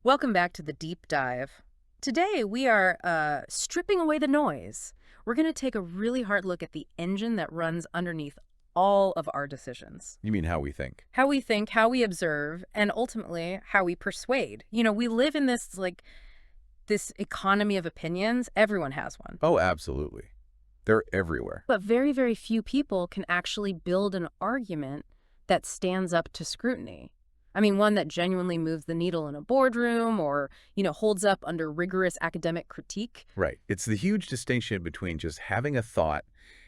Welcome back to the deep dive. Today we are stripping away the noise. We're going to take a really hard look at the engine that runs underneath all of our decisions. You mean how we think? How we think, how we observe, and ultimately how we persuade. We live in this economy of opinions. Everyone has one. Oh, absolutely. They're everywhere. But very, very few people can actually build an argument that stands up to scrutiny. I mean, one that genuinely moves the needle in a boardroom or, holds up under rigorous academic critique. Right. It's the huge distinction between just having a thought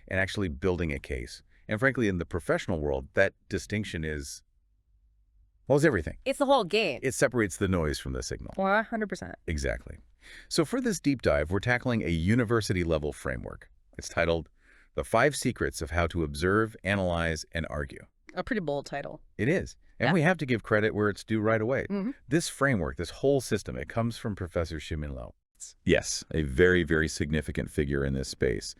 and actually building a case. And frankly, in the professional world, that distinction is, well, it's everything. It's the whole game. It separates the noise from the signal. 100%. Exactly. So for this deep dive, we're tackling a university-level framework. It's titled The 5 Secrets of How to Observe, Analyze, and Argue. A pretty bold title. It is. And Yeah. we have to give credit where it's due right away. Mm-hmm. This framework, this whole system, it comes from Professor Shihmin. Yes, a very, very significant figure in this space.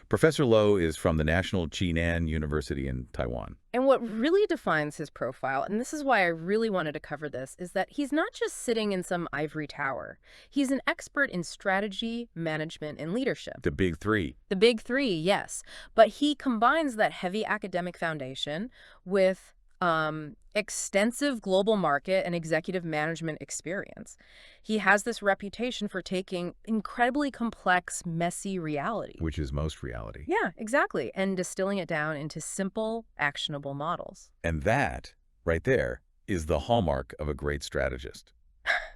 Professor Lo is from the National Jinan University in Taiwan. And what really defines his profile, and this is why I really wanted to cover this, is that he's not just sitting in some ivory tower. He's an expert in strategy, management, and leadership. The big 3. The big 3, yes. But he combines that heavy academic foundation with extensive global market and executive management experience. He has this reputation for taking incredibly complex, messy reality. Which is most reality. Yeah, exactly. And distilling it down into simple, actionable models. And that, right there, is the hallmark of a great strategist.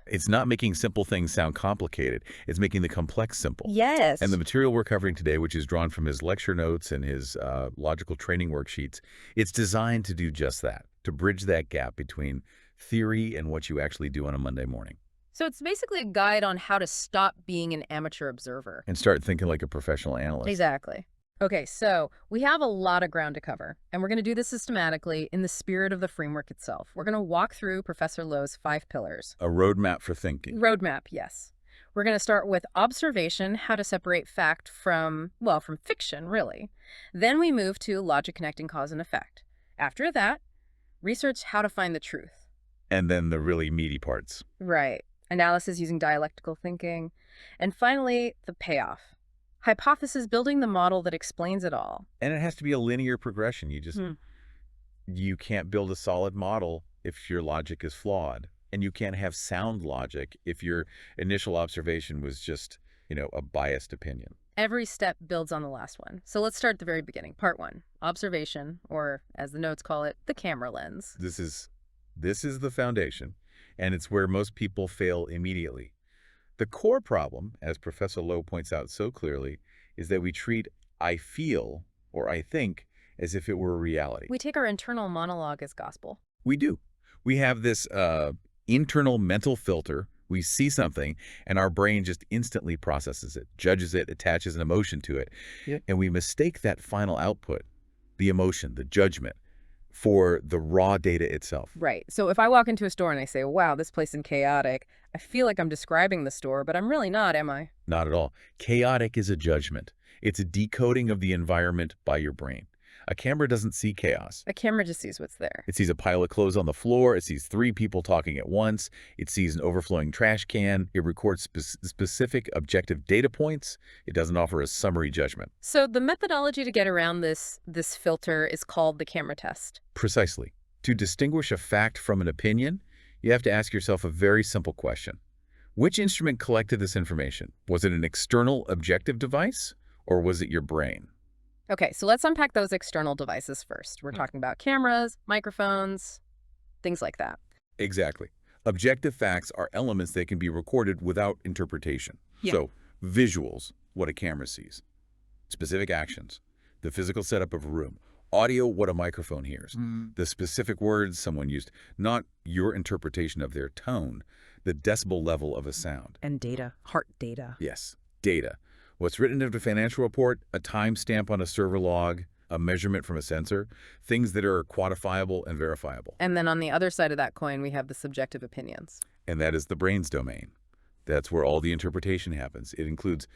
It's not making simple things sound complicated. It's making the complex simple. Yes. And the material we're covering today, which is drawn from his lecture notes and his logical training worksheets, it's designed to do just that, to bridge that gap between theory and what you actually do on a Monday morning. So it's basically a guide on how to stop being an amateur observer. And start thinking like a professional analyst. Exactly. Okay, so we have a lot of ground to cover, and we're going to do this systematically in the spirit of the framework itself. We're going to walk through Professor Lo's 5 pillars. A roadmap for thinking. Roadmap, yes. We're going to start with observation, how to separate fact from fiction, really. Then we move to logic connecting cause and effect. After that, research how to find the truth. And then the really meaty parts. Right. Analysis using dialectical thinking. And finally, the payoff. Hypothesis building the model that explains it all. And it has to be a linear progression. You can't build a solid model if your logic is flawed. And you can't have sound logic if your initial observation was just, a biased opinion. Every step builds on the last one. So let's start at the very beginning. Part 1, observation, or as the notes call it, the camera lens. This is the foundation, and it's where most people fail immediately. The core problem, as Professor Lo points out so clearly, is that we treat I feel or I think as if it were a reality. We take our internal monologue as gospel. We do. We have this internal mental filter. We see something, and our brain just instantly processes it, judges it, attaches an emotion to it. Yeah. And we mistake that final output, the emotion, the judgment, for the raw data itself. Right. So if I walk into a store and I say, wow, this place is chaotic, I feel like I'm describing the store, but I'm really not, am I? Not at all. Chaotic is a judgment. It's a decoding of the environment by your brain. A camera doesn't see chaos. A camera just sees what's there. It sees a pile of clothes on the floor. It sees 3 people talking at once. It sees an overflowing trash can. It records specific objective data points. It doesn't offer a summary judgment. So the methodology to get around this filter is called the camera test. Precisely. To distinguish a fact from an opinion, you have to ask yourself a very simple question. Which instrument collected this information? Was it an external objective device, or was it your brain? Okay, so let's unpack those external devices first. We're talking about cameras, microphones, things like that. Exactly. Objective facts are elements that can be recorded without interpretation. Yeah. So, visuals, what a camera sees. Specific actions, the physical setup of a room. Audio, what a microphone hears. The specific words someone used, not your interpretation of their tone, the decibel level of a sound. And data, heart data. Yes, data. What's written into a financial report, a timestamp on a server log, a measurement from a sensor, things that are quantifiable and verifiable. And then on the other side of that coin, we have the subjective opinions. And that is the brain's domain. That's where all the interpretation happens. It includes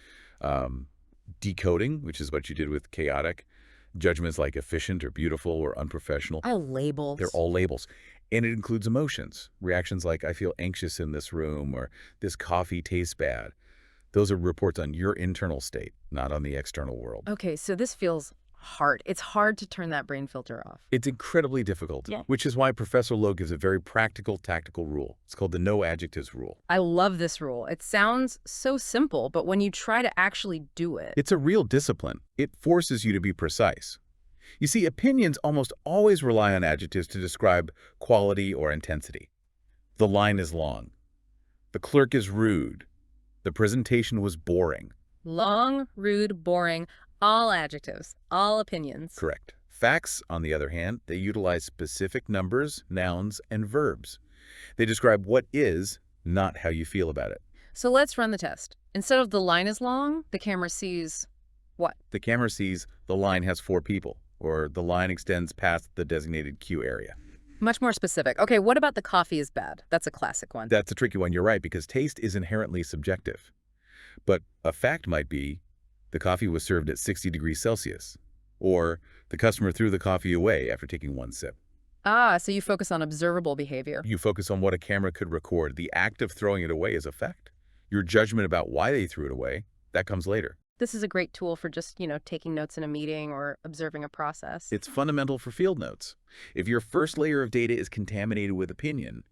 decoding, which is what you did with chaotic, judgments like efficient or beautiful or unprofessional. All labels. They're all labels. And it includes emotions, reactions like, I feel anxious in this room, or this coffee tastes bad. Those are reports on your internal state, not on the external world. Okay, so this feels hard. It's hard to turn that brain filter off. It's incredibly difficult, Yeah. which is why Professor Lowe gives a very practical, tactical rule. It's called the no adjectives rule. I love this rule. It sounds so simple, but when you try to actually do it, It's a real discipline. It forces you to be precise. You see, opinions almost always rely on adjectives to describe quality or intensity. The line is long. The clerk is rude. The presentation was boring. long, rude, boring, all adjectives, all opinions. Correct. Facts, on the other hand, they utilize specific numbers, nouns, and verbs. They describe what is, not how you feel about it. So let's run the test. Instead of the line is long, the camera sees what? The camera sees the line has 4 people, or the line extends past the designated queue area. Much more specific. Okay, what about the coffee is bad? That's a classic one. That's a tricky one, you're right, because taste is inherently subjective. But a fact might be the coffee was served at 60 degrees Celsius, or the customer threw the coffee away after taking 1 sip. Ah, so you focus on observable behavior. You focus on what a camera could record. The act of throwing it away is a fact. Your judgment about why they threw it away, that comes later. This is a great tool for just, taking notes in a meeting or observing a process. It's fundamental for field notes. If your first layer of data is contaminated with opinion,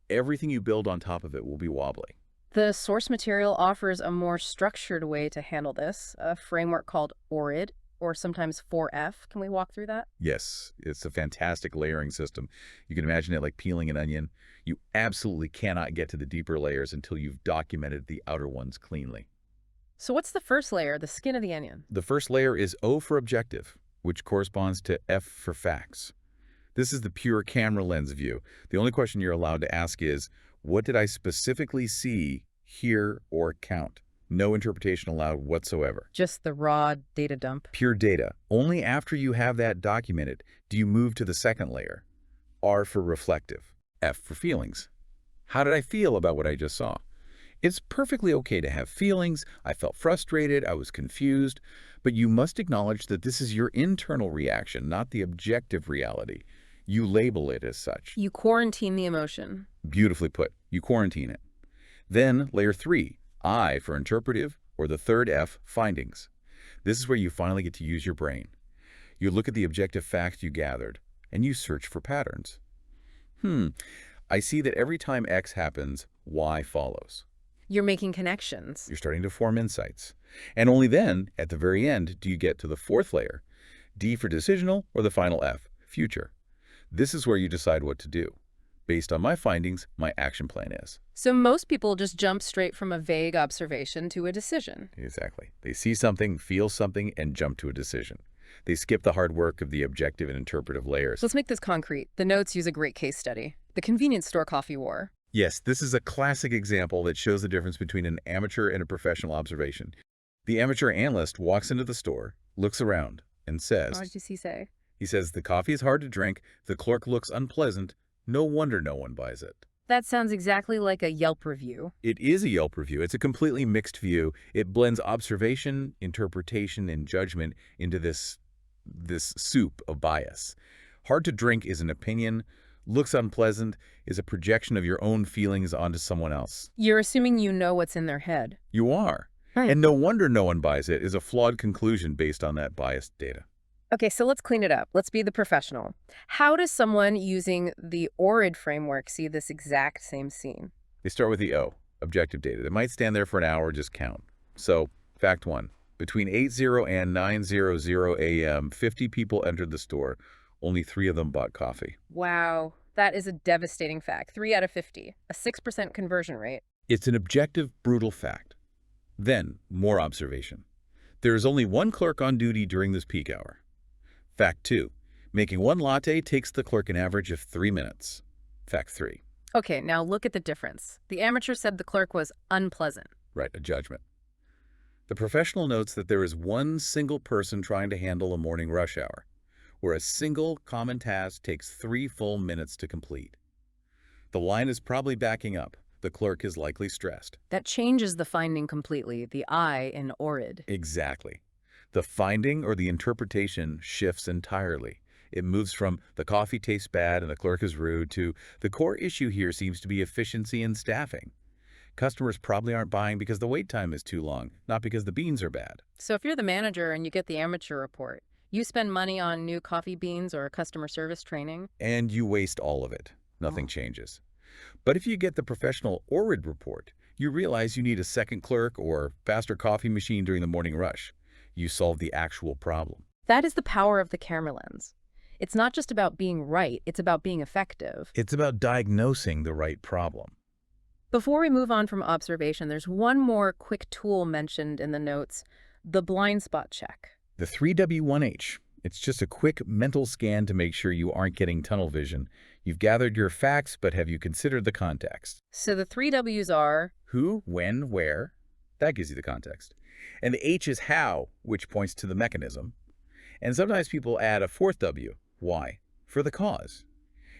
everything you build on top of it will be wobbly. The source material offers a more structured way to handle this, a framework called ORID, or sometimes 4F. Can we walk through that? Yes, it's a fantastic layering system. You can imagine it like peeling an onion. You absolutely cannot get to the deeper layers until you've documented the outer ones cleanly. So what's the first layer, the skin of the onion? The first layer is O for objective, which corresponds to F for facts. This is the pure camera lens view. The only question you're allowed to ask is, what did I specifically see, hear, or count? No interpretation allowed whatsoever. Just the raw data dump. Pure data. Only after you have that documented do you move to the second layer. R for reflective. F for feelings. How did I feel about what I just saw? It's perfectly okay to have feelings. I felt frustrated. I was confused. But you must acknowledge that this is your internal reaction, not the objective reality. You label it as such. You quarantine the emotion. Beautifully put. You quarantine it. Then layer 3, I for interpretive, or the third F, findings. This is where you finally get to use your brain. You look at the objective facts you gathered, and you search for patterns. I see that every time X happens, Y follows. You're making connections. You're starting to form insights. And only then, at the very end, do you get to the fourth layer, D for decisional, or the final F, future. This is where you decide what to do. Based on my findings, my action plan is. So most people just jump straight from a vague observation to a decision. Exactly. They see something, feel something, and jump to a decision. They skip the hard work of the objective and interpretive layers. So let's make this concrete. The notes use a great case study. The convenience store coffee war. Yes, this is a classic example that shows the difference between an amateur and a professional observation. The amateur analyst walks into the store, looks around, and says, What did he say? He says, the coffee is hard to drink, the clerk looks unpleasant, no wonder no one buys it. That sounds exactly like a Yelp review. It is a Yelp review. It's a completely mixed view. It blends observation, interpretation, and judgment into this soup of bias. Hard to drink is an opinion. Looks unpleasant is a projection of your own feelings onto someone else. You're assuming you know what's in their head. You are. Right. And no wonder no one buys it is a flawed conclusion based on that biased data. Okay, so let's clean it up. Let's be the professional. How does someone using the ORID framework see this exact same scene? They start with the O, objective data. They might stand there for an hour, just count. So, fact 1. Between 8:00 and 9:00 a.m., 50 people entered the store. Only 3 of them bought coffee. Wow, that is a devastating fact. 3 out of 50, a 6% conversion rate. It's an objective, brutal fact. Then, more observation. There is only one clerk on duty during this peak hour. Fact 2. Making one latte takes the clerk an average of 3 minutes. Fact 3. Okay, now look at the difference. The amateur said the clerk was unpleasant. Right, a judgment. The professional notes that there is one single person trying to handle a morning rush hour, where a single common task takes 3 full minutes to complete. The line is probably backing up. The clerk is likely stressed. That changes the finding completely, the I in ORID. Exactly. The finding or the interpretation shifts entirely. It moves from the coffee tastes bad and the clerk is rude to the core issue here seems to be efficiency and staffing. Customers probably aren't buying because the wait time is too long, not because the beans are bad. So if you're the manager and you get the amateur report, you spend money on new coffee beans or customer service training. And you waste all of it. Nothing changes. But if you get the professional ORID report, you realize you need a second clerk or faster coffee machine during the morning rush. You solve the actual problem. That is the power of the camera lens. It's not just about being right, it's about being effective. It's about diagnosing the right problem. Before we move on from observation, there's one more quick tool mentioned in the notes, the blind spot check. The 3W1H. It's just a quick mental scan to make sure you aren't getting tunnel vision. You've gathered your facts, but have you considered the context? So the 3 W's are who, when, where. That gives you the context. And the H is how, which points to the mechanism. And sometimes people add a fourth W, why, for the cause.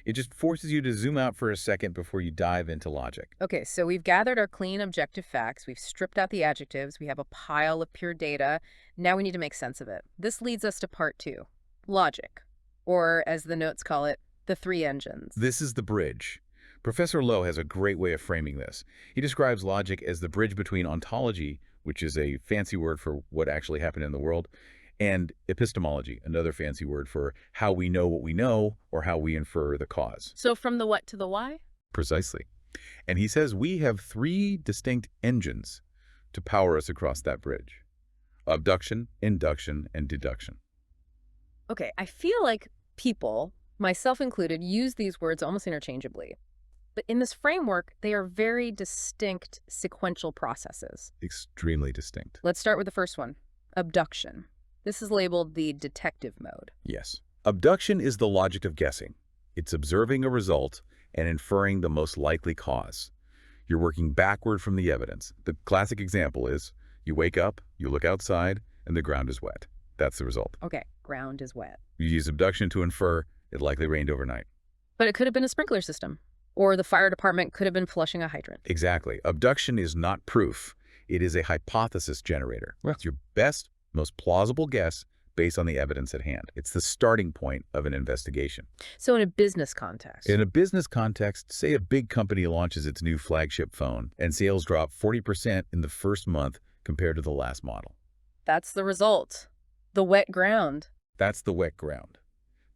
It just forces you to zoom out for a second before you dive into logic. Okay, so we've gathered our clean, objective facts. We've stripped out the adjectives. We have a pile of pure data. Now we need to make sense of it. This leads us to part 2, logic, or as the notes call it, the 3 engines. This is the bridge. Professor Lowe has a great way of framing this. He describes logic as the bridge between ontology, which is a fancy word for what actually happened in the world, and epistemology, another fancy word for how we know what we know or how we infer the cause. So from the what to the why? Precisely. And he says we have 3 distinct engines to power us across that bridge: abduction, induction, and deduction. Okay, I feel like people, myself included, use these words almost interchangeably. But in this framework, they are very distinct sequential processes. Extremely distinct. Let's start with the first one, abduction. This is labeled the detective mode. Yes. Abduction is the logic of guessing. It's observing a result and inferring the most likely cause. You're working backward from the evidence. The classic example is you wake up, you look outside, and the ground is wet. That's the result. Okay, ground is wet. You use abduction to infer it likely rained overnight. But it could have been a sprinkler system, or the fire department could have been flushing a hydrant. Exactly. Abduction is not proof. It is a hypothesis generator. Well, it's your best, most plausible guess based on the evidence at hand. It's the starting point of an investigation. So in a business context. In a business context, say a big company launches its new flagship phone and sales drop 40% in the first month compared to the last model. That's the result. The wet ground. That's the wet ground.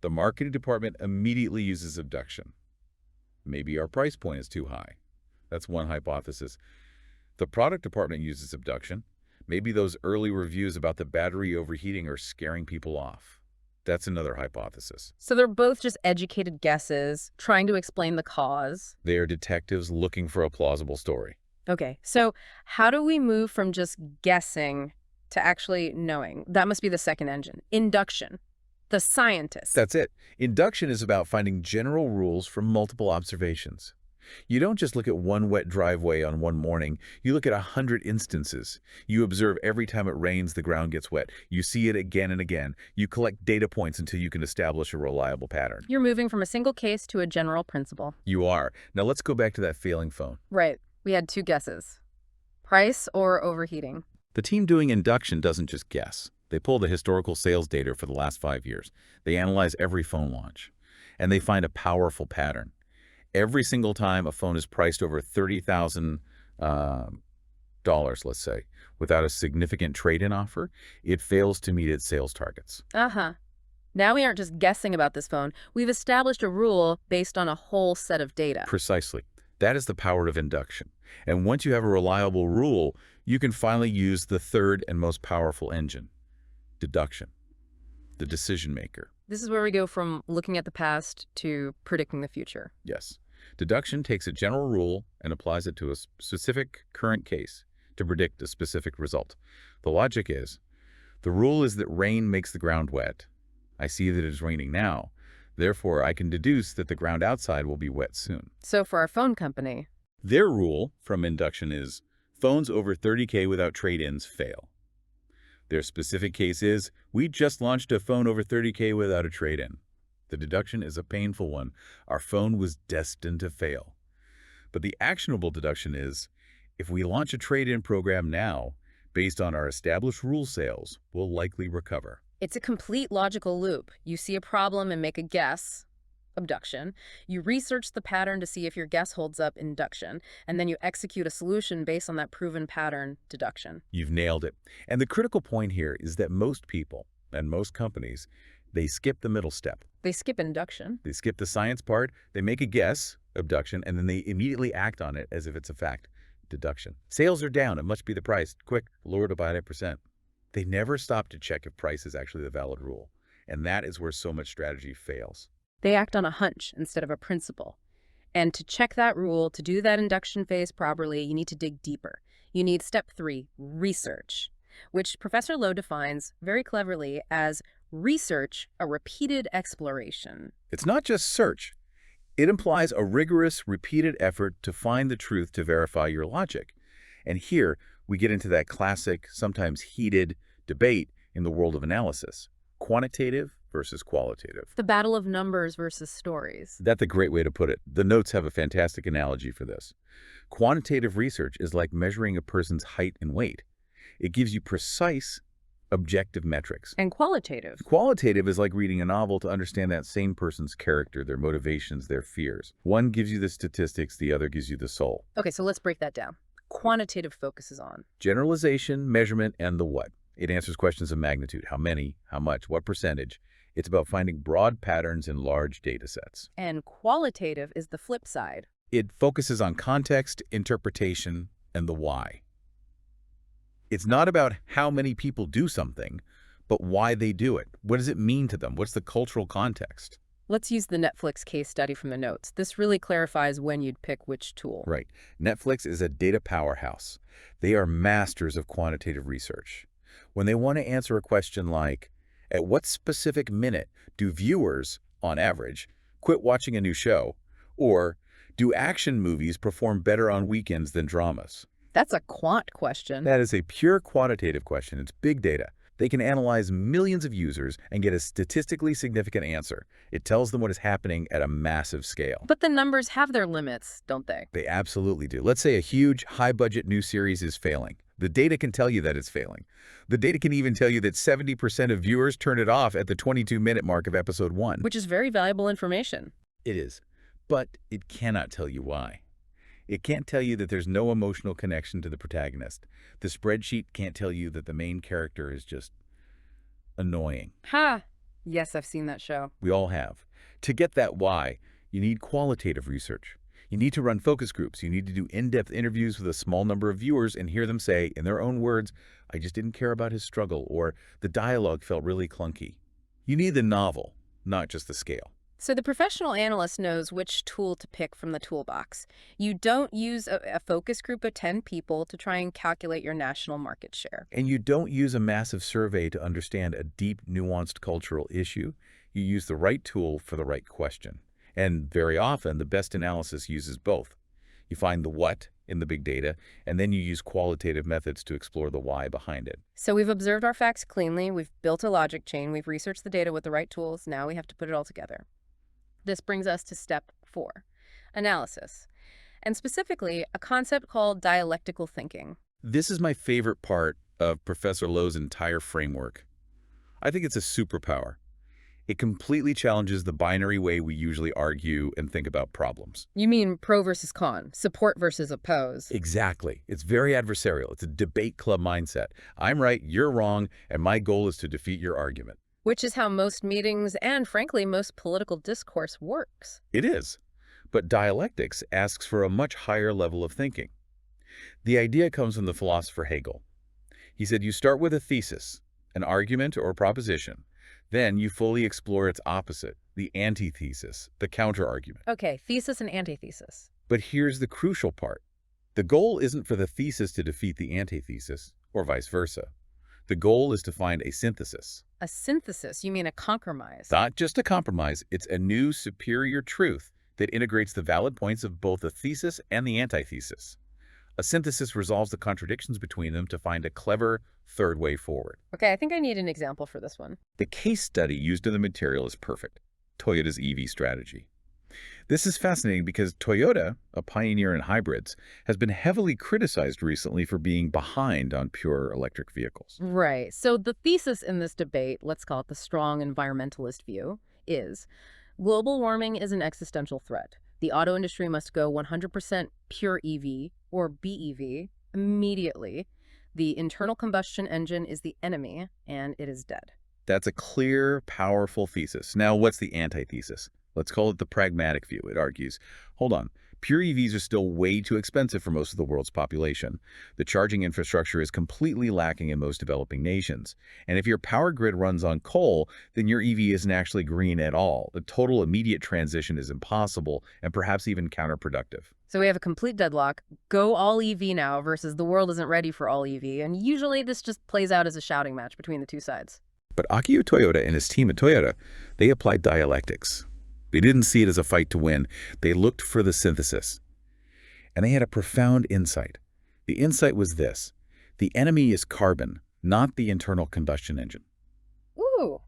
The marketing department immediately uses abduction. Maybe our price point is too high. That's one hypothesis. The product department uses abduction. Maybe those early reviews about the battery overheating are scaring people off. That's another hypothesis. So they're both just educated guesses, trying to explain the cause. They are detectives looking for a plausible story. Okay, so how do we move from just guessing to actually knowing? That must be the second engine. Induction. The scientist. That's it. Induction is about finding general rules from multiple observations. You don't just look at one wet driveway on one morning. You look at 100 instances. You observe every time it rains, the ground gets wet. You see it again and again. You collect data points until you can establish a reliable pattern. You're moving from a single case to a general principle. You are. Now let's go back to that failing phone. Right. We had 2 guesses. Price or overheating. The team doing induction doesn't just guess. They pull the historical sales data for the last 5 years. They analyze every phone launch. And they find a powerful pattern. Every single time a phone is priced over $30,000, let's say, without a significant trade-in offer, it fails to meet its sales targets. Uh-huh. Now we aren't just guessing about this phone. We've established a rule based on a whole set of data. Precisely. That is the power of induction. And once you have a reliable rule, you can finally use the third and most powerful engine, deduction, the decision maker. This is where we go from looking at the past to predicting the future. Yes. Deduction takes a general rule and applies it to a specific current case to predict a specific result. The logic is, the rule is that rain makes the ground wet. I see that it is raining now. Therefore, I can deduce that the ground outside will be wet soon. So for our phone company, their rule from induction is, phones over $30K without trade-ins fail. Their specific case is, we just launched a phone over $30K without a trade-in. The deduction is a painful one. Our phone was destined to fail. But the actionable deduction is, if we launch a trade-in program now, based on our established rule sales, we'll likely recover. It's a complete logical loop. You see a problem and make a guess, abduction. You research the pattern to see if your guess holds up, induction. And then you execute a solution based on that proven pattern, deduction. You've nailed it. And the critical point here is that most people and most companies, they skip the middle step. They skip induction. They skip the science part, they make a guess, abduction, and then they immediately act on it as if it's a fact, deduction. Sales are down, it must be the price. Quick, lower it by 8%. They never stop to check if price is actually the valid rule. And that is where so much strategy fails. They act on a hunch instead of a principle. And to check that rule, to do that induction phase properly, you need to dig deeper. You need step 3, research, which Professor Lowe defines very cleverly as research, a repeated exploration. It's not just search. It implies a rigorous, repeated effort to find the truth to verify your logic. And here, we get into that classic, sometimes heated debate in the world of analysis. Quantitative versus qualitative. The battle of numbers versus stories. That's a great way to put it. The notes have a fantastic analogy for this. Quantitative research is like measuring a person's height and weight. It gives you precise, objective metrics. And qualitative. Qualitative is like reading a novel to understand that same person's character, their motivations, their fears. One gives you the statistics, the other gives you the soul. Okay, so let's break that down. Quantitative focuses on generalization, measurement, and the what. It answers questions of magnitude. How many, how much, what percentage. It's about finding broad patterns in large data sets. And qualitative is the flip side. It focuses on context, interpretation, and the why. It's not about how many people do something, but why they do it. What does it mean to them? What's the cultural context? Let's use the Netflix case study from the notes. This really clarifies when you'd pick which tool. Right. Netflix is a data powerhouse. They are masters of quantitative research. When they want to answer a question like, at what specific minute do viewers, on average, quit watching a new show? Or, do action movies perform better on weekends than dramas? That's a quant question. That is a pure quantitative question. It's big data. They can analyze millions of users and get a statistically significant answer. It tells them what is happening at a massive scale. But the numbers have their limits, don't they? They absolutely do. Let's say a huge, high-budget new series is failing. The data can tell you that it's failing. The data can even tell you that 70% of viewers turn it off at the 22-minute mark of episode 1. Which is very valuable information. It is. But it cannot tell you why. It can't tell you that there's no emotional connection to the protagonist. The spreadsheet can't tell you that the main character is just annoying. Ha! Yes, I've seen that show. We all have. To get that why, you need qualitative research. You need to run focus groups. You need to do in-depth interviews with a small number of viewers and hear them say, in their own words, I just didn't care about his struggle, or the dialogue felt really clunky. You need the novel, not just the scale. So the professional analyst knows which tool to pick from the toolbox. You don't use a focus group of 10 people to try and calculate your national market share. And you don't use a massive survey to understand a deep, nuanced cultural issue. You use the right tool for the right question. And very often, the best analysis uses both. You find the what in the big data, and then you use qualitative methods to explore the why behind it. So we've observed our facts cleanly, we've built a logic chain, we've researched the data with the right tools, now we have to put it all together. This brings us to step 4, analysis, and specifically a concept called dialectical thinking. This is my favorite part of Professor Lowe's entire framework. I think it's a superpower. It completely challenges the binary way we usually argue and think about problems. You mean pro versus con, support versus oppose? Exactly. It's very adversarial. It's a debate club mindset. I'm right, you're wrong, and my goal is to defeat your argument. Which is how most meetings and, frankly, most political discourse works. It is. But dialectics asks for a much higher level of thinking. The idea comes from the philosopher Hegel. He said you start with a thesis, an argument or proposition. Then you fully explore its opposite, the antithesis, the counter-argument. Okay, thesis and antithesis. But here's the crucial part. The goal isn't for the thesis to defeat the antithesis, or vice versa. The goal is to find a synthesis. A synthesis? You mean a compromise? Not just a compromise, it's a new superior truth that integrates the valid points of both the thesis and the antithesis. A synthesis resolves the contradictions between them to find a clever third way forward. Okay, I think I need an example for this one. The case study used in the material is perfect. Toyota's EV strategy. This is fascinating because Toyota, a pioneer in hybrids, has been heavily criticized recently for being behind on pure electric vehicles. Right. So the thesis in this debate, let's call it the strong environmentalist view, is global warming is an existential threat. The auto industry must go 100% pure EV or BEV immediately. The internal combustion engine is the enemy, and it is dead. That's a clear, powerful thesis. Now, what's the antithesis? Let's call it the pragmatic view. It argues, hold on, pure EVs are still way too expensive for most of the world's population. The charging infrastructure is completely lacking in most developing nations. And if your power grid runs on coal, then your EV isn't actually green at all. The total immediate transition is impossible and perhaps even counterproductive. So we have a complete deadlock. Go all EV now versus the world isn't ready for all EV. And usually this just plays out as a shouting match between the two sides. But Akio Toyoda and his team at Toyota, they applied dialectics. They didn't see it as a fight to win. They looked for the synthesis. And they had a profound insight. The insight was this: the enemy is carbon, not the internal combustion engine. Ooh,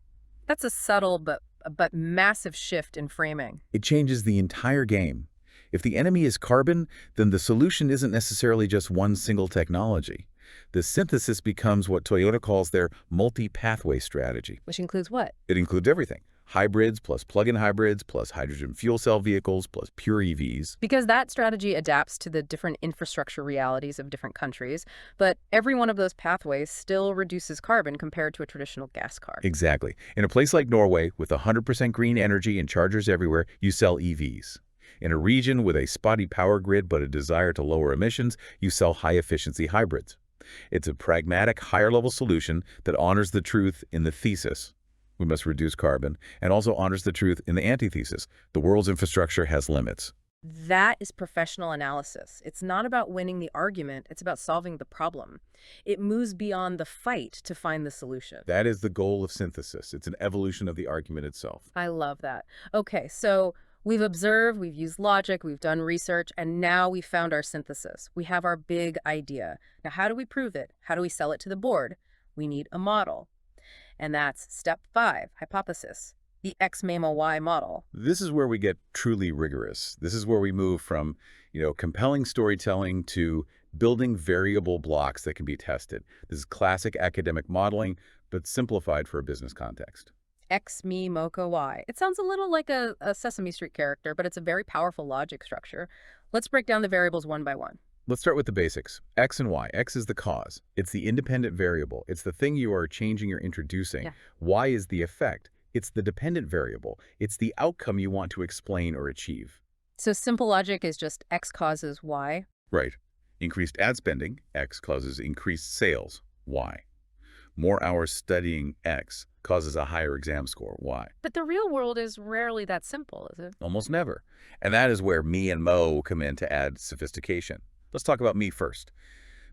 that's a subtle but massive shift in framing. It changes the entire game. If the enemy is carbon, then the solution isn't necessarily just one single technology. The synthesis becomes what Toyota calls their multi-pathway strategy. Which includes what? It includes everything. Hybrids plus plug-in hybrids plus hydrogen fuel cell vehicles plus pure EVs. Because that strategy adapts to the different infrastructure realities of different countries, but every one of those pathways still reduces carbon compared to a traditional gas car. Exactly. In a place like Norway, with 100% green energy and chargers everywhere, you sell EVs. In a region with a spotty power grid but a desire to lower emissions, you sell high-efficiency hybrids. It's a pragmatic, higher-level solution that honors the truth in the thesis, we must reduce carbon, and also honors the truth in the antithesis, the world's infrastructure has limits. That is professional analysis. It's not about winning the argument, it's about solving the problem. It moves beyond the fight to find the solution. That is the goal of synthesis. It's an evolution of the argument itself. I love that. Okay, so we've observed, we've used logic, we've done research, and now we found our synthesis. We have our big idea. Now, how do we prove it? How do we sell it to the board? We need a model. And that's step 5, hypothesis, the X MAMA Y model. This is where we get truly rigorous. This is where we move from, compelling storytelling to building variable blocks that can be tested. This is classic academic modeling, but simplified for a business context. X, me, mocha, Y. It sounds a little like a Sesame Street character, but it's a very powerful logic structure. Let's break down the variables one by one. Let's start with the basics. X and Y. X is the cause. It's the independent variable. It's the thing you are changing or introducing. Yeah. Y is the effect. It's the dependent variable. It's the outcome you want to explain or achieve. So simple logic is just X causes Y? Right. Increased ad spending, X, causes increased sales, Y. More hours studying, X, causes a higher exam score, Y. But the real world is rarely that simple, is it? Almost never. And that is where me and Mo come in to add sophistication. Let's talk about me first.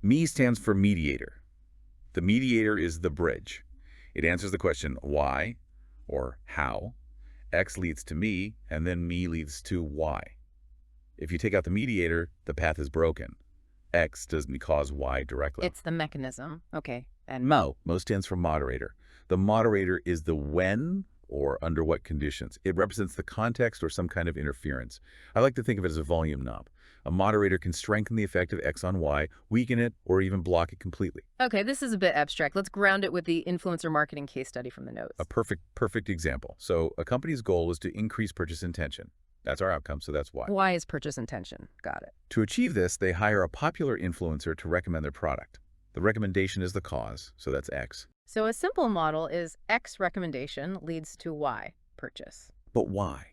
Me stands for mediator. The mediator is the bridge. It answers the question why or how. X leads to me, and then me leads to Y. If you take out the mediator, the path is broken. X doesn't cause Y directly. It's the mechanism. Okay. And Mo stands for moderator. The moderator is the when or under what conditions. It represents the context or some kind of interference. I like to think of it as a volume knob. A moderator can strengthen the effect of X on Y, weaken it, or even block it completely. Okay, this is a bit abstract. Let's ground it with the influencer marketing case study from the notes. A perfect example. So a company's goal is to increase purchase intention. That's our outcome, so that's why. Y is purchase intention. Got it. To achieve this, they hire a popular influencer to recommend their product. The recommendation is the cause, so that's X. So a simple model is X recommendation leads to Y, purchase. But why?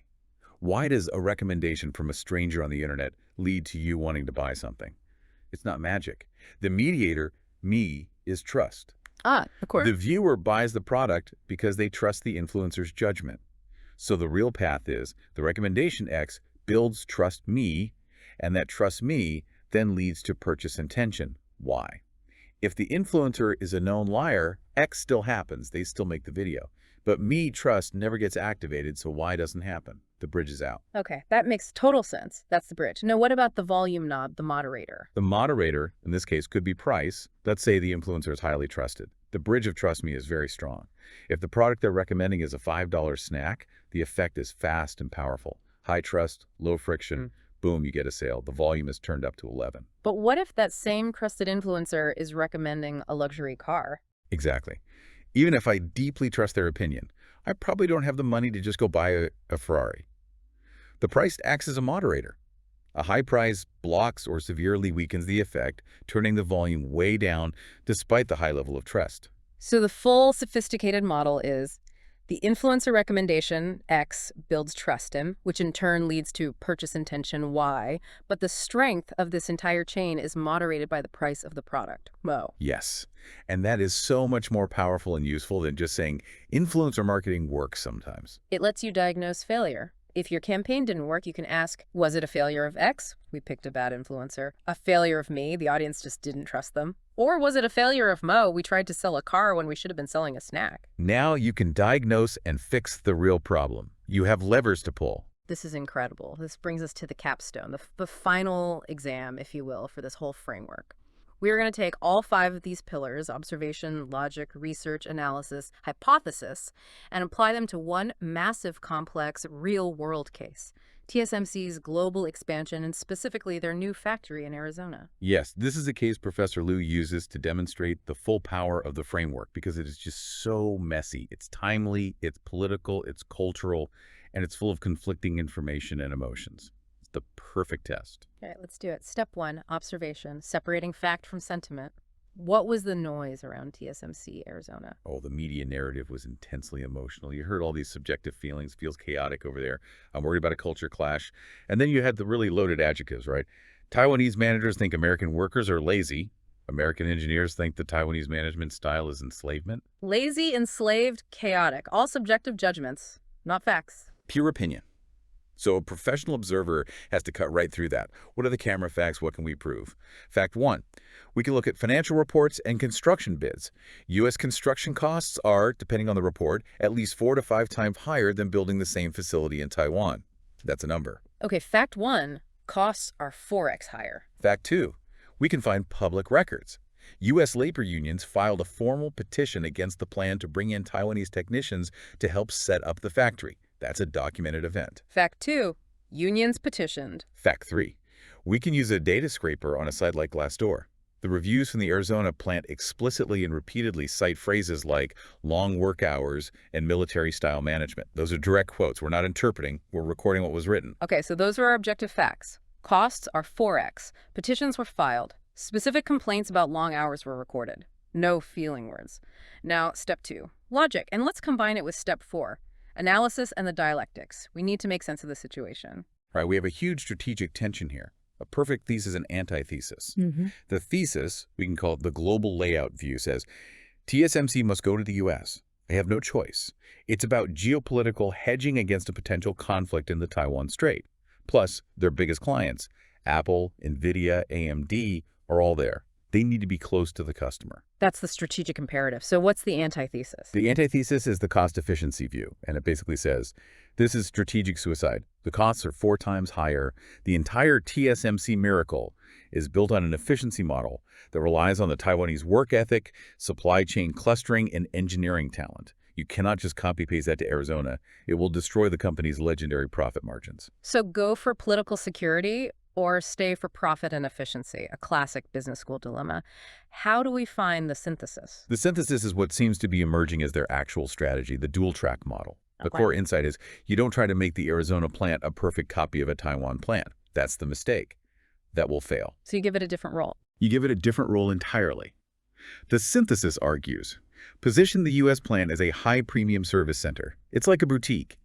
Why does a recommendation from a stranger on the internet lead to you wanting to buy something? It's not magic. The mediator, me, is trust. Ah, of course. The viewer buys the product because they trust the influencer's judgment. So the real path is the recommendation X builds trust me, and that trust me then leads to purchase intention, Y. If the influencer is a known liar, X still happens. They still make the video. But me trust never gets activated, so Y doesn't happen. The bridge is out. Okay, that makes total sense. That's the bridge. Now, what about the volume knob, the moderator? The moderator, in this case, could be price. Let's say the influencer is highly trusted. The bridge of trust me is very strong. If the product they're recommending is a $5 snack, the effect is fast and powerful. High trust, low friction, boom, you get a sale. The volume is turned up to 11. But what if that same trusted influencer is recommending a luxury car? Exactly. Even if I deeply trust their opinion, I probably don't have the money to just go buy a Ferrari. The price acts as a moderator. A high price blocks or severely weakens the effect, turning the volume way down despite the high level of trust. So the full sophisticated model is the influencer recommendation, X, builds trust in, which in turn leads to purchase intention, Y, but the strength of this entire chain is moderated by the price of the product, Mo. Yes, and that is so much more powerful and useful than just saying influencer marketing works sometimes. It lets you diagnose failure. If your campaign didn't work, you can ask, was it a failure of X? We picked a bad influencer. A failure of me? The audience just didn't trust them. Or was it a failure of Mo? We tried to sell a car when we should have been selling a snack. Now you can diagnose and fix the real problem. You have levers to pull. This is incredible. This brings us to the capstone, the final exam, if you will, for this whole framework. We are going to take all 5 of these pillars, observation, logic, research, analysis, hypothesis, and apply them to one massive, complex, real-world case, TSMC's global expansion and specifically their new factory in Arizona. Yes, this is a case Professor Liu uses to demonstrate the full power of the framework because it is just so messy. It's timely, it's political, it's cultural, and it's full of conflicting information and emotions. It's the perfect test. All right, let's do it. Step 1, observation, separating fact from sentiment. What was the noise around TSMC Arizona? Oh, the media narrative was intensely emotional. You heard all these subjective feelings, feels chaotic over there. I'm worried about a culture clash. And then you had the really loaded adjectives, right? Taiwanese managers think American workers are lazy. American engineers think the Taiwanese management style is enslavement. Lazy, enslaved, chaotic. All subjective judgments, not facts. Pure opinion. So a professional observer has to cut right through that. What are the camera facts? What can we prove? Fact 1, we can look at financial reports and construction bids. U.S. construction costs are, depending on the report, at least 4 to 5 times higher than building the same facility in Taiwan. That's a number. Okay, fact 1, costs are 4x higher. Fact 2, we can find public records. U.S. labor unions filed a formal petition against the plan to bring in Taiwanese technicians to help set up the factory. That's a documented event. Fact 2, unions petitioned. Fact 3, we can use a data scraper on a site like Glassdoor. The reviews from the Arizona plant explicitly and repeatedly cite phrases like long work hours and military-style management. Those are direct quotes. We're not interpreting. We're recording what was written. Okay, so those are our objective facts. Costs are 4x. Petitions were filed. Specific complaints about long hours were recorded. No feeling words. Now, step 2, logic. And let's combine it with step 4. Analysis and the dialectics. We need to make sense of the situation. Right, we have a huge strategic tension here. A perfect thesis and antithesis. The thesis, we can call it the global layout view, says TSMC must go to the U.S. They have no choice. It's about geopolitical hedging against a potential conflict in the Taiwan Strait. Plus, their biggest clients, Apple, NVIDIA, AMD, are all there. They need to be close to the customer. That's the strategic imperative. So what's the antithesis? The antithesis is the cost efficiency view, and it basically says, this is strategic suicide. The costs are 4 times higher. The entire TSMC miracle is built on an efficiency model that relies on the Taiwanese work ethic, supply chain clustering, and engineering talent. You cannot just copy-paste that to Arizona. It will destroy the company's legendary profit margins. So go for political security or stay for profit and efficiency, a classic business school dilemma. How do we find the synthesis? The synthesis is what seems to be emerging as their actual strategy, the dual-track model. The core insight is you don't try to make the Arizona plant a perfect copy of a Taiwan plant. That's the mistake. That will fail. So you give it a different role. You give it a different role entirely. The synthesis argues, position the U.S. plant as a high-premium service center. It's like a boutique.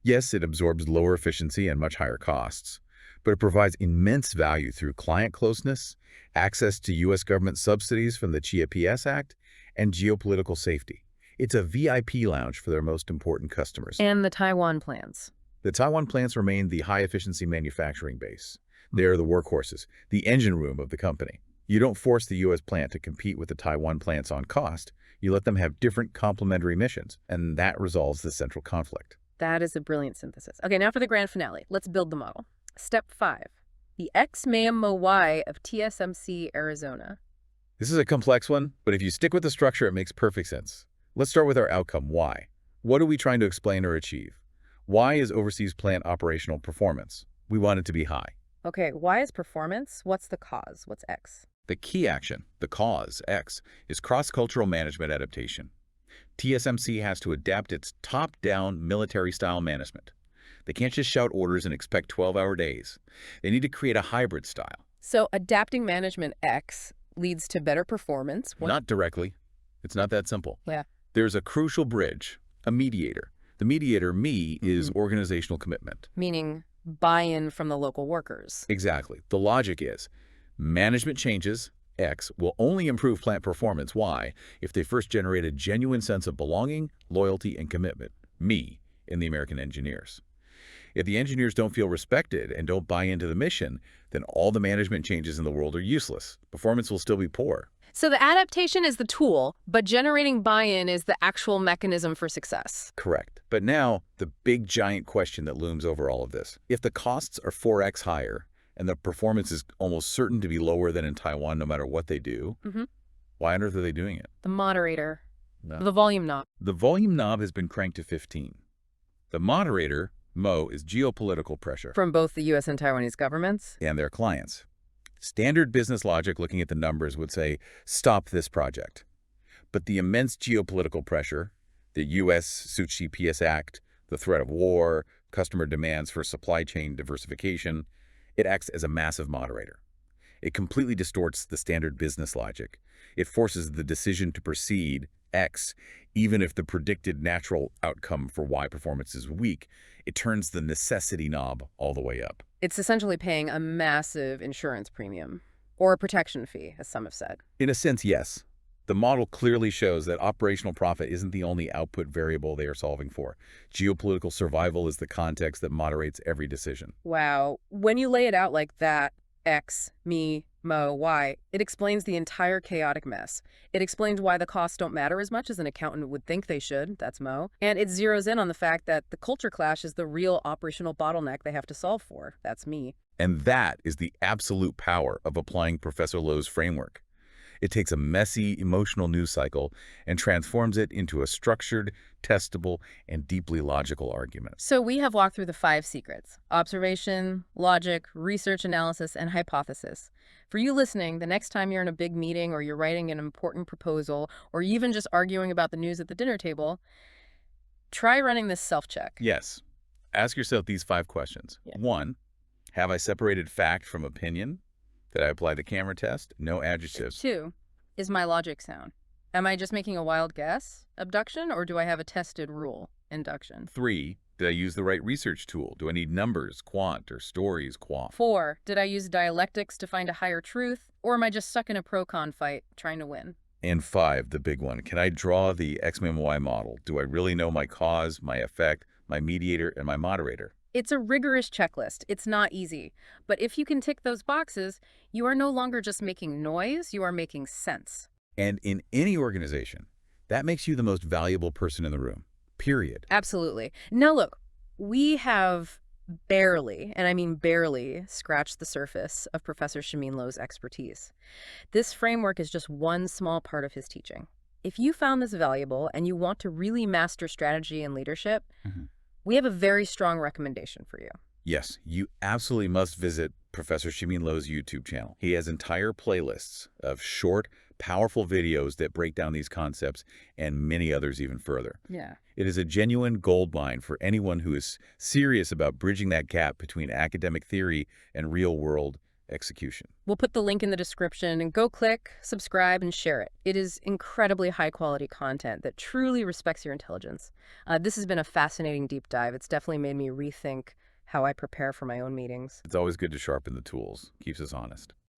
Yes, it absorbs lower efficiency and much higher costs, but it provides immense value through client closeness, access to U.S. government subsidies from the Chia PS Act, and geopolitical safety. It's a VIP lounge for their most important customers. And the Taiwan plants. The Taiwan plants remain the high-efficiency manufacturing base. They are the workhorses, the engine room of the company. You don't force the U.S. plant to compete with the Taiwan plants on cost. You let them have different complementary missions, and that resolves the central conflict. That is a brilliant synthesis. Okay, now for the grand finale. Let's build the model. Step 5, the X Mayhem Mo Y of TSMC Arizona. This is a complex one, but if you stick with the structure, it makes perfect sense. Let's start with our outcome, Y. What are we trying to explain or achieve? Y is overseas plant operational performance. We want it to be high. Okay, Y is performance. What's the cause? What's X? The key action, the cause, X, is cross-cultural management adaptation. TSMC has to adapt its top-down military-style management. They can't just shout orders and expect 12-hour days. They need to create a hybrid style. So adapting management X leads to better performance. Not directly. It's not that simple. Yeah. There's a crucial bridge, a mediator. The mediator, me, is organizational commitment. Meaning buy-in from the local workers. Exactly. The logic is management changes, X, will only improve plant performance, Y, if they first generate a genuine sense of belonging, loyalty, and commitment, me, in the American engineers. If the engineers don't feel respected and don't buy into the mission, then all the management changes in the world are useless. Performance will still be poor. So the adaptation is the tool, but generating buy-in is the actual mechanism for success. Correct. But now, the big giant question that looms over all of this. If the costs are 4x higher, and the performance is almost certain to be lower than in Taiwan no matter what they do, why on earth are they doing it? The moderator. No. The volume knob. The volume knob has been cranked to 15. The moderator, Mo, is geopolitical pressure. From both the U.S. and Taiwanese governments? And their clients. Standard business logic looking at the numbers would say, stop this project. But the immense geopolitical pressure, the U.S. Tsuchi PS Act, the threat of war, customer demands for supply chain diversification, it acts as a massive moderator. It completely distorts the standard business logic. It forces the decision to proceed, X, even if the predicted natural outcome for Y performance is weak. It turns the necessity knob all the way up. It's essentially paying a massive insurance premium, or a protection fee, as some have said. In a sense, yes. The model clearly shows that operational profit isn't the only output variable they are solving for. Geopolitical survival is the context that moderates every decision. Wow. When you lay it out like that, X, me, Mo, Y, it explains the entire chaotic mess. It explains why the costs don't matter as much as an accountant would think they should, that's Mo. And it zeroes in on the fact that the culture clash is the real operational bottleneck they have to solve for, that's me. And that is the absolute power of applying Professor Lowe's framework. It takes a messy, emotional news cycle and transforms it into a structured, testable, and deeply logical argument. So we have walked through the 5 secrets: observation, logic, research analysis, and hypothesis. For you listening, the next time you're in a big meeting or you're writing an important proposal or even just arguing about the news at the dinner table, try running this self-check. Yes. Ask yourself these 5 questions. 1, have I separated fact from opinion? Did I apply the camera test? No adjectives. 2, is my logic sound? Am I just making a wild guess, abduction, or do I have a tested rule, induction? 3, did I use the right research tool? Do I need numbers, quant, or stories, quant? 4, did I use dialectics to find a higher truth, or am I just stuck in a pro-con fight trying to win? And 5, the big one, can I draw the XMY model? Do I really know my cause, my effect, my mediator, and my moderator? It's a rigorous checklist. It's not easy. But if you can tick those boxes, you are no longer just making noise, you are making sense. And in any organization, that makes you the most valuable person in the room, period. Absolutely. Now look, we have barely, and I mean barely, scratched the surface of Professor Shihmin Lowe's expertise. This framework is just one small part of his teaching. If you found this valuable and you want to really master strategy and leadership, we have a very strong recommendation for you. Yes, you absolutely must visit Professor Shihmin Lowe's YouTube channel. He has entire playlists of short, powerful videos that break down these concepts and many others even further. Yeah. It is a genuine goldmine for anyone who is serious about bridging that gap between academic theory and real-world execution. We'll put the link in the description, and go click, subscribe, and share it. It is incredibly high-quality content that truly respects your intelligence. This has been a fascinating deep dive. It's definitely made me rethink how I prepare for my own meetings. It's always good to sharpen the tools. Keeps us honest.